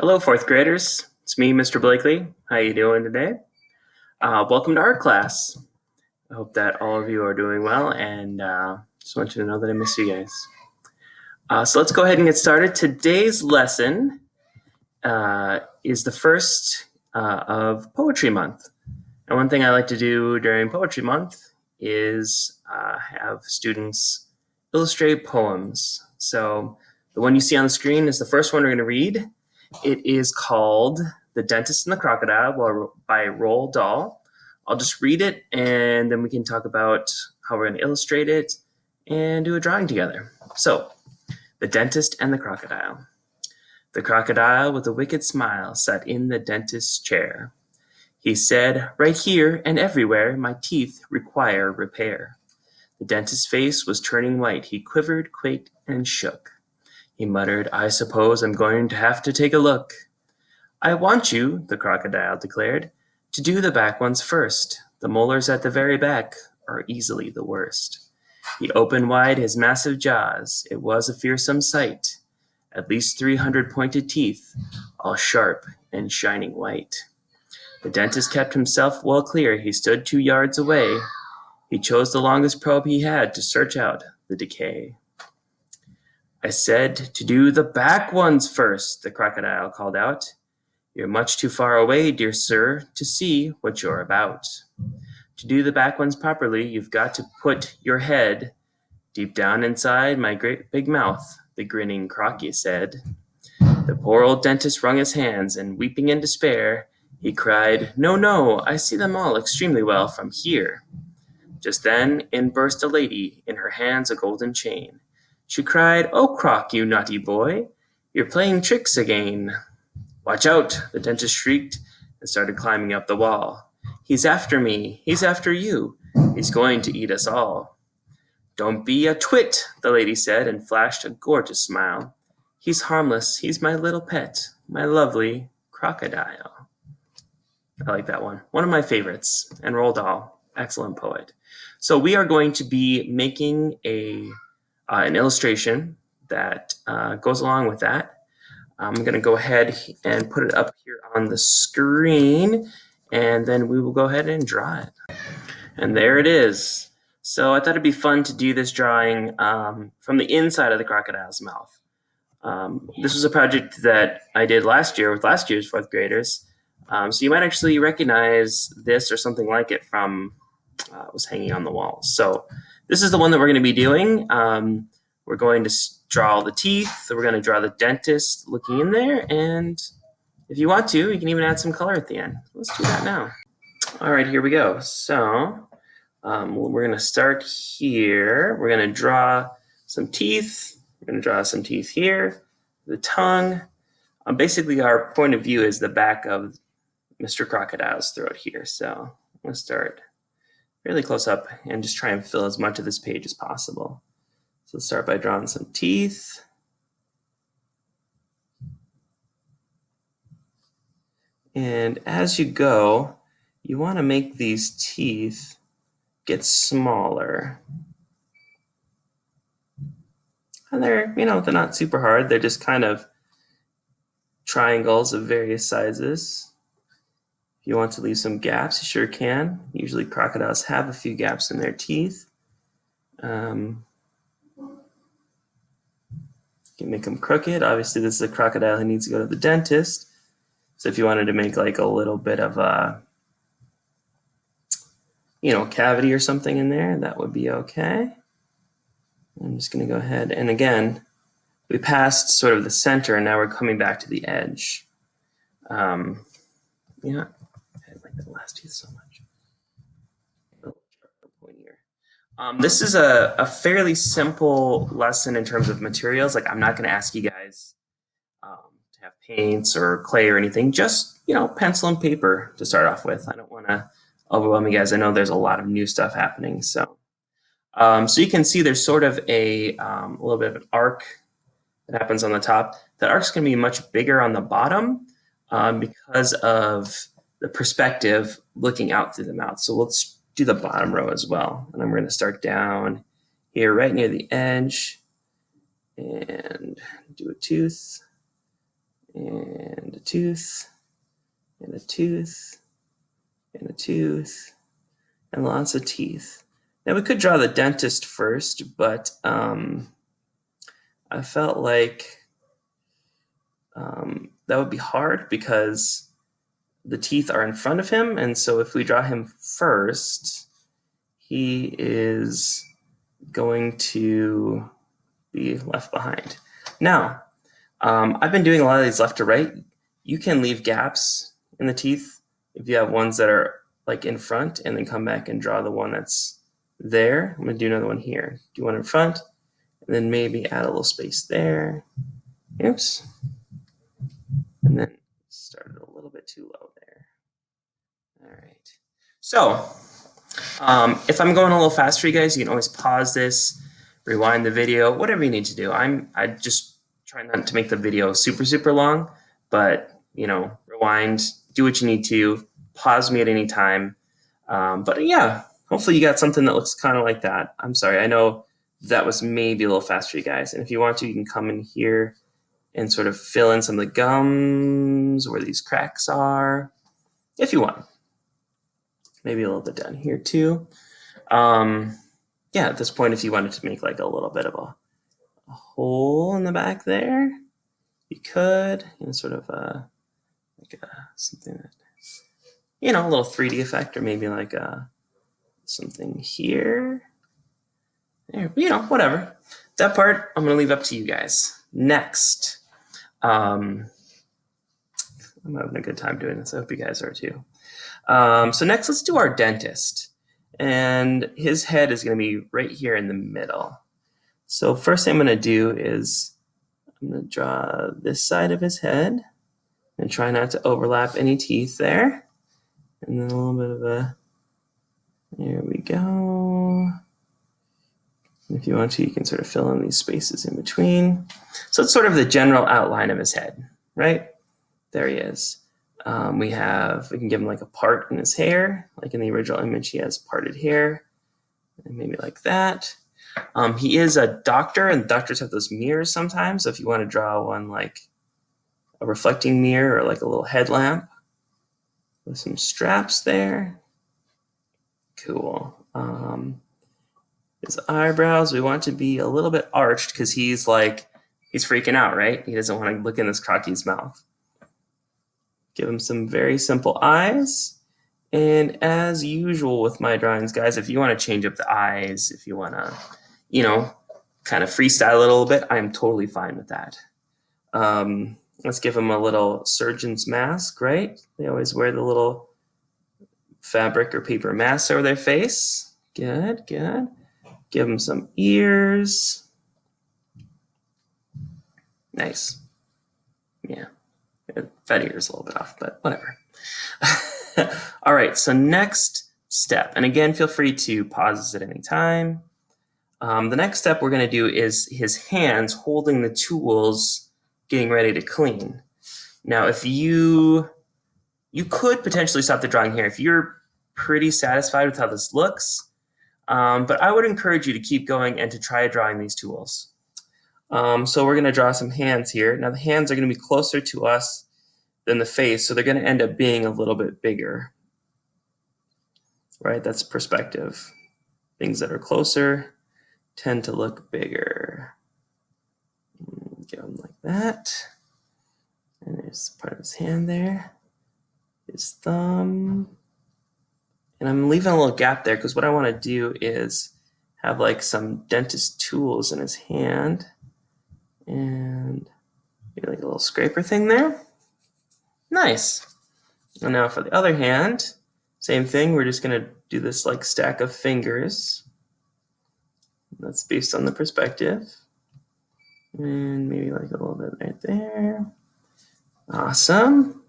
Hello, fourth graders. It's me, Mr. Blakely. How you doing today? Welcome to art class. I hope that all of you are doing well, and just want you to know that I miss you guys. So let's go ahead and get started. Today's lesson is the first of Poetry Month. And one thing I like to do during Poetry Month is have students illustrate poems. So the one you see on the screen is the first one we're going to read. It is called The Dentist and the Crocodile by Roald Dahl. I'll just read it and then we can talk about how we're going to illustrate it and do a drawing together. So, The Dentist and the Crocodile. The crocodile with a wicked smile sat in the dentist's chair. He said, "Right here and everywhere my teeth require repair." The dentist's face was turning white. He quivered, quaked, and shook. He muttered, "I suppose I'm going to have to take a look." "I want you," the crocodile declared, "to do the back ones first. The molars at the very back are easily the worst." He opened wide his massive jaws. It was a fearsome sight. At least 300 pointed teeth, all sharp and shining white. The dentist kept himself well clear. He stood 2 yards away. He chose the longest probe he had to search out the decay. "I said to do the back ones first," the crocodile called out. "You're much too far away, dear sir, to see what you're about. To do the back ones properly, you've got to put your head deep down inside my great big mouth," the grinning crocky said. The poor old dentist wrung his hands, and weeping in despair, he cried, "No, no, I see them all extremely well from here." Just then in burst a lady, in her hands a golden chain. She cried, "Oh, Croc, you naughty boy, you're playing tricks again." "Watch out," the dentist shrieked and started climbing up the wall. "He's after me, he's after you, he's going to eat us all." "Don't be a twit," the lady said and flashed a gorgeous smile. "He's harmless, he's my little pet, my lovely crocodile." I like that one of my favorites, and Roald Dahl, excellent poet. So we are going to be making an illustration that goes along with that. I'm going to go ahead and put it up here on the screen, and then we will go ahead and draw it. And there it is. So I thought it'd be fun to do this drawing from the inside of the crocodile's mouth. This was a project that I did last year with last year's fourth graders. So you might actually recognize this or something like it from was hanging on the wall. So this is the one that we're going to be doing. We're going to draw the teeth. We're going to draw the dentist looking in there. And if you want to, you can even add some color at the end. Let's do that now. All right, here we go. So we're going to start here. We're going to draw some teeth. We're going to draw some teeth here, the tongue. Basically, our point of view is the back of Mr. Crocodile's throat here. So I'm going to start really close up and just try and fill as much of this page as possible. So let's start by drawing some teeth. And as you go, you want to make these teeth get smaller. And they're not super hard. They're just kind of triangles of various sizes. If you want to leave some gaps, you sure can. Usually crocodiles have a few gaps in their teeth. You can make them crooked. Obviously, this is a crocodile who needs to go to the dentist. So if you wanted to make like a little bit of a, cavity or something in there, that would be okay. I'm just going to go ahead. And again, we passed sort of the center, and now we're coming back to the edge. I like that last tooth so much. This is a fairly simple lesson in terms of materials. Like, I'm not going to ask you guys to have paints or clay or anything. Just, pencil and paper to start off with. I don't want to overwhelm you guys. I know there's a lot of new stuff happening. So you can see there's sort of a little bit of an arc that happens on the top. That arc's going to be much bigger on the bottom because of the perspective looking out through the mouth. So let's do the bottom row as well. And I'm going to start down here right near the edge and do a tooth and a tooth, and a tooth, and a tooth, and lots of teeth. Now we could draw the dentist first, but I felt like that would be hard because the teeth are in front of him, and so if we draw him first, he is going to be left behind. Now, I've been doing a lot of these left to right. You can leave gaps in the teeth if you have ones that are like in front, and then come back and draw the one that's there. I'm going to do another one here. Do one in front, and then maybe add a little space there. Oops. And then started a little bit too low there. All right. So if I'm going a little fast for you guys, you can always pause this, rewind the video, whatever you need to do. I just try not to make the video super long, but rewind, do what you need to, pause me at any time. But yeah, hopefully you got something that looks kind of like that. I'm sorry, I know that was maybe a little fast for you guys. And if you want to, you can come in here and sort of fill in some of the gums where these cracks are, if you want. Maybe a little bit down here too. Yeah, at this point, if you wanted to make like a little bit of a hole in the back there, you could, sort of something that, a little 3D effect, or maybe like something here. There, whatever. That part, I'm gonna leave up to you guys. Next. I'm having a good time doing this. I hope you guys are too. So next, let's do our dentist. And his head is going to be right here in the middle. So first thing I'm going to do is I'm going to draw this side of his head and try not to overlap any teeth there. And then a little bit of a, there we go. If you want to, you can sort of fill in these spaces in between. So it's sort of the general outline of his head, right? There he is. We can give him like a part in his hair. Like in the original image, he has parted hair, and maybe like that. He is a doctor, and doctors have those mirrors sometimes. So if you want to draw one like a reflecting mirror or like a little headlamp with some straps there. Cool. His eyebrows, we want to be a little bit arched because he's freaking out, right? He doesn't want to look in this Crocky's mouth. Give him some very simple eyes. And as usual with my drawings, guys, if you want to change up the eyes, if you want to, kind of freestyle a little bit, I'm totally fine with that. Let's give him a little surgeon's mask, right? They always wear the little fabric or paper mask over their face. Good, good. Give him some ears. Nice. Yeah. That ear's a little bit off, but whatever. All right, so next step, and again, feel free to pause this at any time. The next step we're going to do is his hands holding the tools, getting ready to clean. Now, if you could potentially stop the drawing here if you're pretty satisfied with how this looks, but I would encourage you to keep going and to try drawing these tools. So we're going to draw some hands here. Now, the hands are going to be closer to us than the face, so they're going to end up being a little bit bigger, right? That's perspective. Things that are closer tend to look bigger. Give them like that. And there's part of his hand there. His thumb. And I'm leaving a little gap there because what I want to do is have like some dentist tools in his hand. And maybe like a little scraper thing there. Nice. And now for the other hand, same thing. We're just going to do this like stack of fingers. That's based on the perspective. And maybe like a little bit right there. Awesome.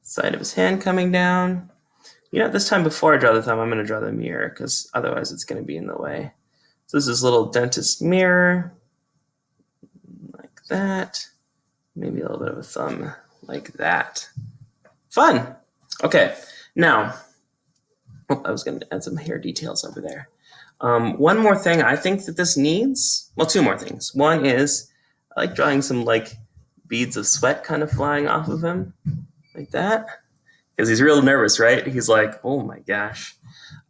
Side of his hand coming down. This time before I draw the thumb, I'm going to draw the mirror because otherwise it's going to be in the way. So this is a little dentist mirror. Like that. Maybe a little bit of a thumb like that. Fun. Okay, now, I was going to add some hair details over there. One more thing I think that this needs, well, two more things. One is I like drawing some like beads of sweat kind of flying off of him like that. Because he's real nervous, right? He's like, oh my gosh.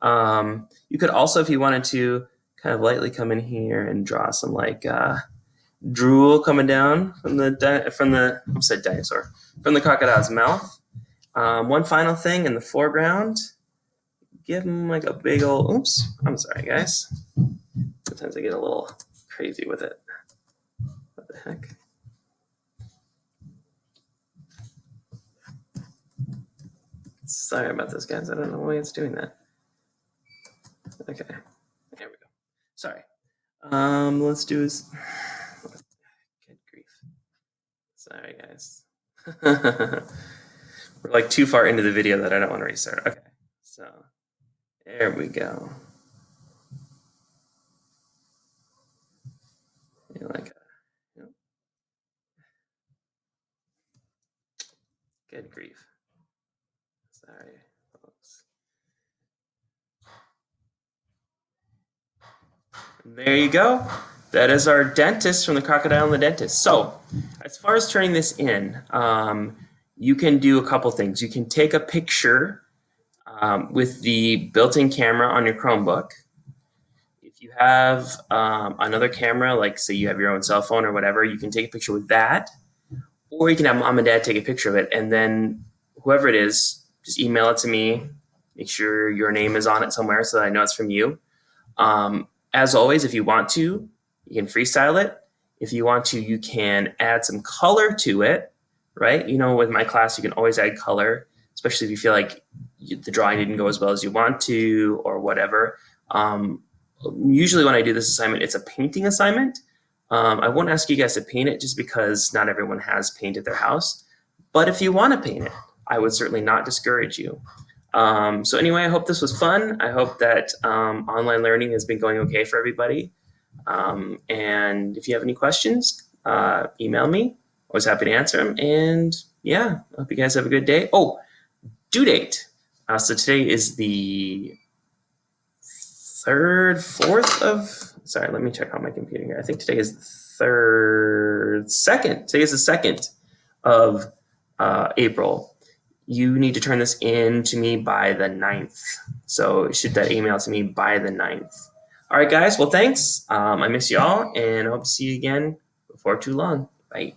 You could also, if you wanted to, kind of lightly come in here and draw some like drool coming down from the dinosaur, from the crocodile's mouth. One final thing in the foreground, give him like a big old. Oops, I'm sorry, guys. Sometimes I get a little crazy with it. What the heck? Sorry about this, guys. I don't know why it's doing that. Okay, there we go. Sorry. Let's do is. Good grief. Sorry, guys. We're like too far into the video that I don't want to restart. Okay, so there we go. You're like, yep. Good grief. Sorry, folks. And there you go. That is our dentist from the Crocodile and the Dentist. So, as far as turning this in, you can do a couple things. You can take a picture with the built-in camera on your Chromebook. If you have another camera, like say you have your own cell phone or whatever, you can take a picture with that. Or you can have mom and dad take a picture of it, and then whoever it is, just email it to me. Make sure your name is on it somewhere so that I know it's from you. As always, if you want to, you can freestyle it. If you want to, you can add some color to it, right? You know, with my class, you can always add color, especially if you feel like the drawing didn't go as well as you want to or whatever. Usually when I do this assignment, it's a painting assignment. I won't ask you guys to paint it just because not everyone has paint at their house. But if you want to paint it, I would certainly not discourage you. So anyway, I hope this was fun. I hope that online learning has been going okay for everybody. And if you have any questions, email me. Always happy to answer them. And yeah, I hope you guys have a good day. Oh, due date. So today is the 4th of, sorry, let me check on my computer here. I think today is the 2nd. Today is the 2nd of April. You need to turn this in to me by the 9th. So shoot that email to me by the 9th. All right, guys. Well, thanks. I miss you all, and I hope to see you again before too long. Bye.